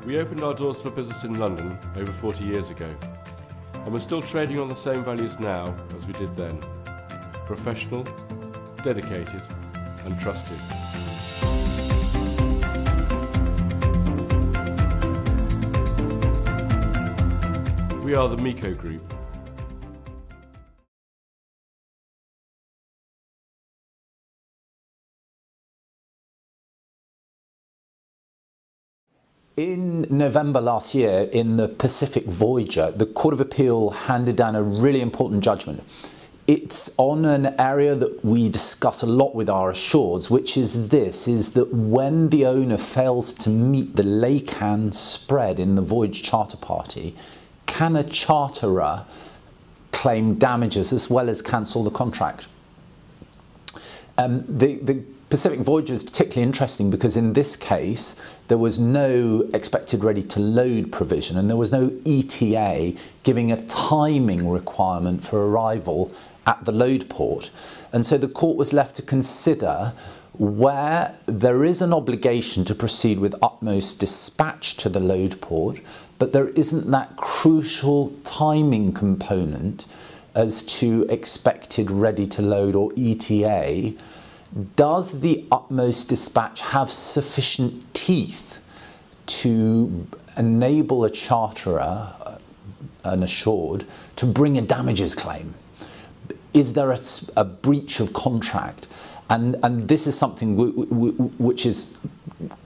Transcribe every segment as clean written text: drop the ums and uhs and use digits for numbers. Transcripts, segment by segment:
We opened our doors for business in London over 40 years ago, and we're still trading on the same values now as we did then. Professional, dedicated and trusted. We are the MECO Group. In November last year, in the Pacific Voyager, the Court of Appeal handed down a really important judgment. It's on an area that we discuss a lot with our assureds, which is that when the owner fails to meet the lay-can spread in the voyage charter party, can a charterer claim damages as well as cancel the contract? The Pacific Voyager is particularly interesting because in this case there was no expected ready to load provision and there was no ETA giving a timing requirement for arrival at the load port, and so the court was left to consider where there is an obligation to proceed with utmost dispatch to the load port, but there isn't that crucial timing component as to expected ready to load or ETA. Does the utmost dispatch have sufficient teeth to enable a charterer, an assured, to bring a damages claim? Is there a breach of contract? And this is something which is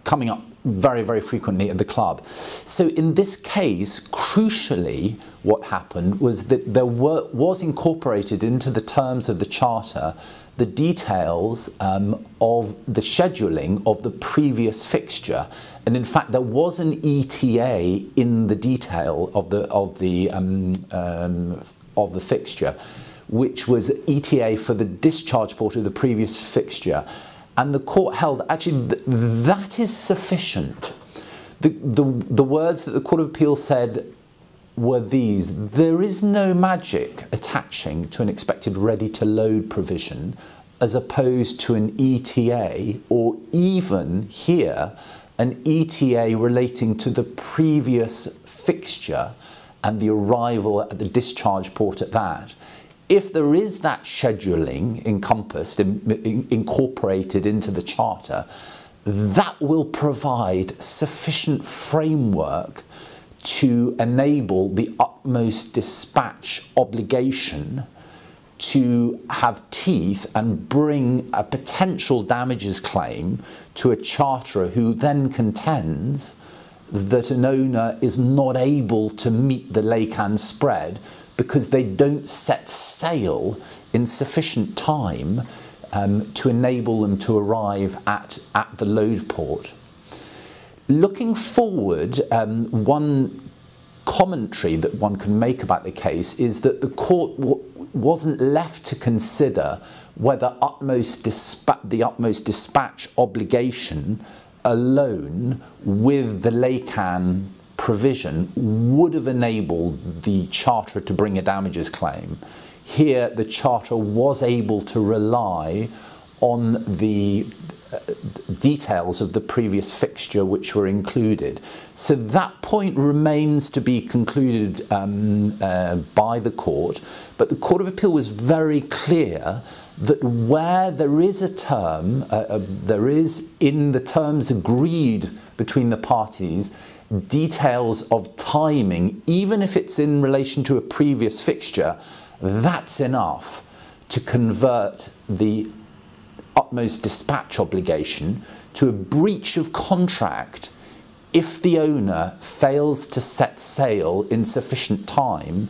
coming up very, very frequently at the club. So in this case, crucially, what happened was that there was incorporated into the terms of the charter the details of the scheduling of the previous fixture, and in fact there was an ETA in the detail of the fixture, which was ETA for the discharge port of the previous fixture, and the court held actually that is sufficient. The words that the Court of Appeal said were these: there is no magic attaching to an expected ready to load provision as opposed to an ETA, or even here an ETA relating to the previous fixture and the arrival at the discharge port at that. If there is that scheduling encompassed, incorporated into the charter, that will provide sufficient framework to enable the utmost dispatch obligation to have teeth and bring a potential damages claim to a charterer who then contends that an owner is not able to meet the lay-can spread because they don't set sail in sufficient time to enable them to arrive at the load port. Looking forward, one commentary that one can make about the case is that the court wasn't left to consider whether the utmost dispatch obligation alone with the lay-can provision would have enabled the charterer to bring a damages claim. Here the charterer was able to rely on the details of the previous fixture which were included. So that point remains to be concluded by the court, but the Court of Appeal was very clear that where there is a term, there is in the terms agreed between the parties details of timing, even if it's in relation to a previous fixture, that's enough to convert the utmost dispatch obligation to a breach of contract if the owner fails to set sail in sufficient time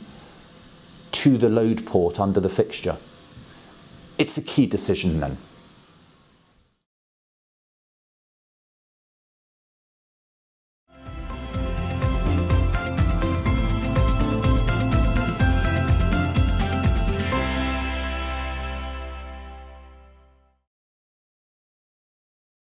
to the load port under the fixture. It's a key decision then.